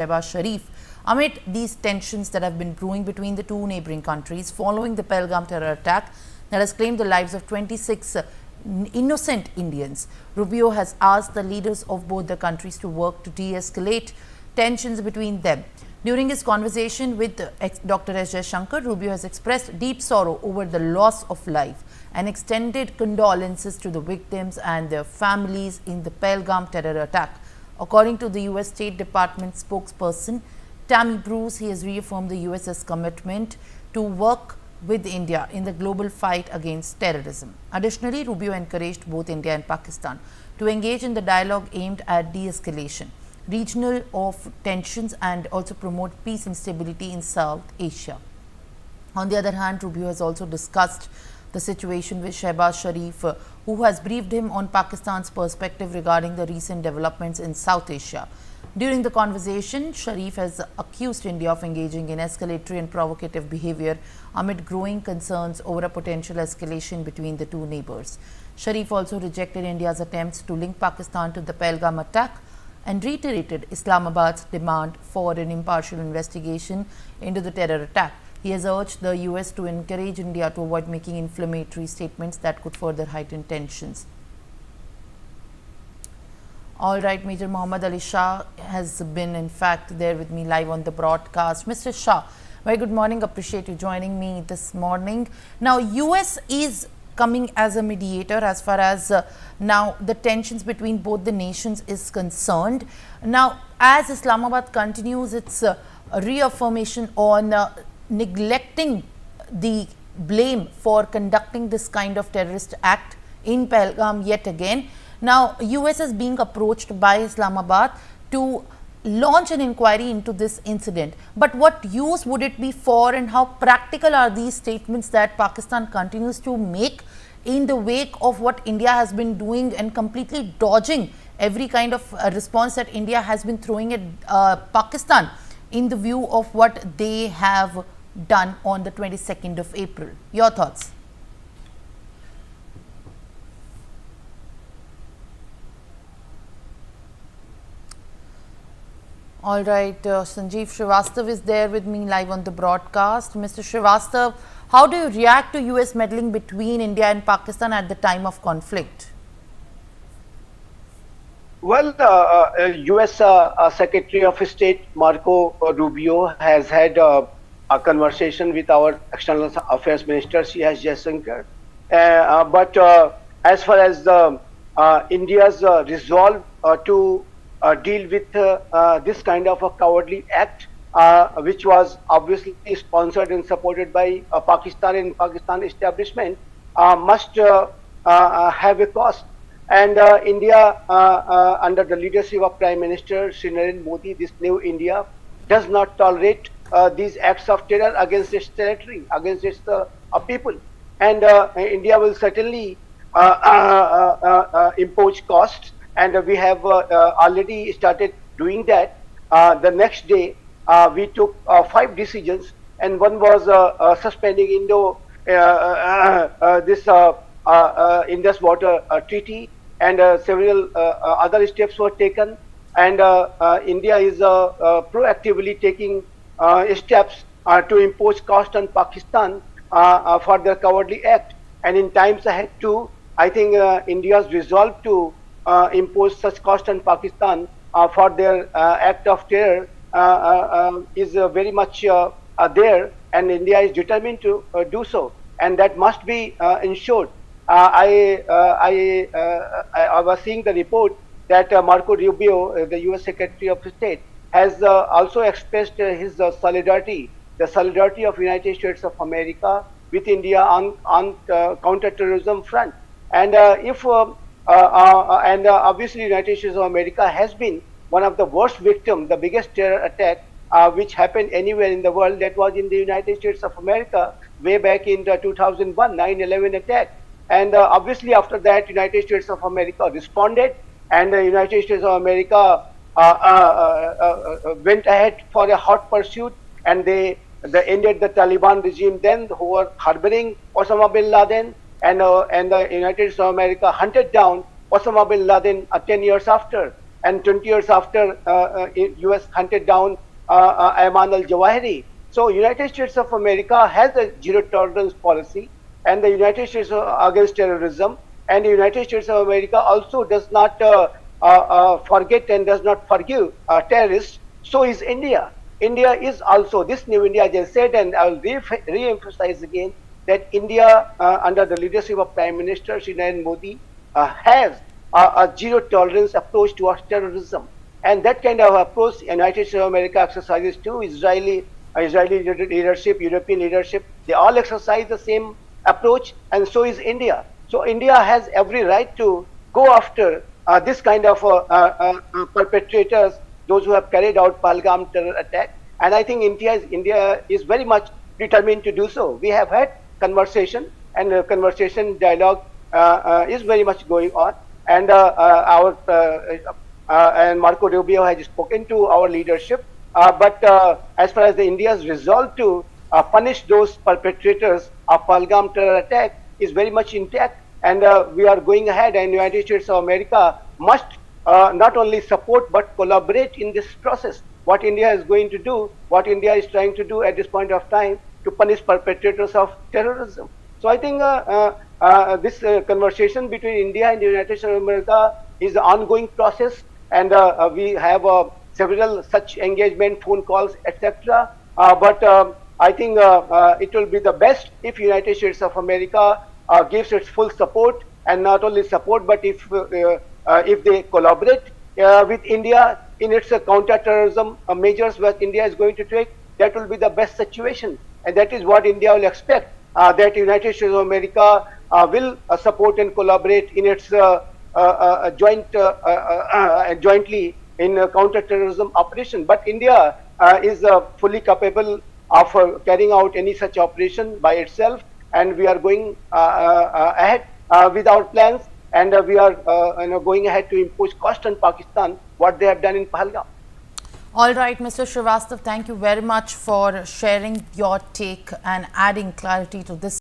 Shehbaz Sharif amid these tensions that have been brewing between the two neighboring countries following the Pahalgam terror attack that has claimed the lives of 26 innocent Indians. Rubio has asked the leaders of both the countries to work to de-escalate tensions between them. During his conversation with Dr. Jaishankar, Rubio has expressed deep sorrow over the loss of life and extended condolences to the victims and their families in the Pahalgam terror attack. According to the U.S. State Department spokesperson Tammy Bruce, he has reaffirmed the U.S.'s commitment to work with India in the global fight against terrorism. Additionally, Rubio encouraged both India and Pakistan to engage in the dialogue aimed at de-escalation, regional of tensions and also promote peace and stability in South Asia. On the other hand, Rubio has also discussed the situation with Shehbaz Sharif, who has briefed him on Pakistan's perspective regarding the recent developments in South Asia. During the conversation, Sharif has accused India of engaging in escalatory and provocative behavior amid growing concerns over a potential escalation between the two neighbors. Sharif also rejected India's attempts to link Pakistan to the Pahalgam attack and reiterated Islamabad's demand for an impartial investigation into the terror attack. He has urged the US to encourage India to avoid making inflammatory statements that could further heighten tensions. All right, Major Muhammad Ali Shah has been in fact there with me live on the broadcast. Mr. Shah, very good morning. Appreciate you joining me this morning. Now, US is coming as a mediator as far as now the tensions between both the nations is concerned. Now, as Islamabad continues its reaffirmation on neglecting the blame for conducting this kind of terrorist act in Pahalgam yet again. Now, US is being approached by Islamabad to launch an inquiry into this incident. But what use would it be for, and how practical are these statements that Pakistan continues to make in the wake of what India has been doing and completely dodging every kind of response that India has been throwing at Pakistan in the view of what they have done on the 22nd of April? Your thoughts? All right, Sanjeev Shrivastav is there with me live on the broadcast. Mr. Shrivastav, how do you react to US meddling between India and Pakistan at the time of conflict? Well, US Secretary of State Marco Rubio has had a conversation with our External Affairs Minister, Jaishankar. But as far as India's resolve to deal with this kind of a cowardly act, which was obviously sponsored and supported by Pakistan and Pakistan establishment, must have a cost. And India, under the leadership of Prime Minister Shri Narendra Modi, this new India does not tolerate these acts of terror against its territory, against its people. And India will certainly impose costs, and we have already started doing that. The next day, we took 5 decisions, and one was suspending Indus Water Treaty, and several other steps were taken. And India is proactively taking steps to impose cost on Pakistan for their cowardly act. And in times ahead too, I think India's resolve to impose such cost on Pakistan for their act of terror is very much there, and India is determined to do so, and that must be ensured. I was seeing the report that Marco Rubio, the US Secretary of State, has also expressed his solidarity, the solidarity of United States of America with India on counter-terrorism front. And obviously United States of America has been one of the worst victims, the biggest terror attack which happened anywhere in the world, that was in the United States of America way back in the 2001 9/11 attack. And obviously after that, United States of America responded, and the United States of America went ahead for a hot pursuit, and they ended the Taliban regime then, who were harboring Osama bin Laden, and the United States of America hunted down Osama bin Laden 10 years after. and 20 years after US hunted down Ayman al-Zawahiri. So United States of America has a zero tolerance policy, and the United States against terrorism, and the United States of America also does not forget and does not forgive terrorists. So is India. India is also, this new India, as I said, and I will re-emphasize again, that India under the leadership of Prime Minister Shri Narendra Modi has a zero tolerance approach towards terrorism. And that kind of approach United States of America exercises too. Israeli leadership, European leadership, they all exercise the same approach, and so is India. So India has every right to go after this kind of perpetrators, those who have carried out Pahalgam terror attack. And I think India is very much determined to do so. We have had conversation, and conversation dialogue is very much going on. And and Marco Rubio has spoken to our leadership. But as far as India's resolve to punish those perpetrators of Pahalgam terror attack is very much intact, and we are going ahead. And United States of America must not only support but collaborate in this process. What India is going to do, what India is trying to do at this point of time to punish perpetrators of terrorism. So I think this conversation between India and the United States of America is an ongoing process, and we have several such engagement, phone calls, etc. But I think it will be the best if United States of America gives its full support, and not only support, but if they collaborate with India in its counter-terrorism measures that India is going to take, that will be the best situation, and that is what India will expect. That United States of America will support and collaborate in its jointly in counter-terrorism operation. But India is fully capable of carrying out any such operation by itself, and we are going ahead with our plans, and we are going ahead to impose cost on Pakistan what they have done in Pahalgam. All right, Mr. Shrivastav, thank you very much for sharing your take and adding clarity to this.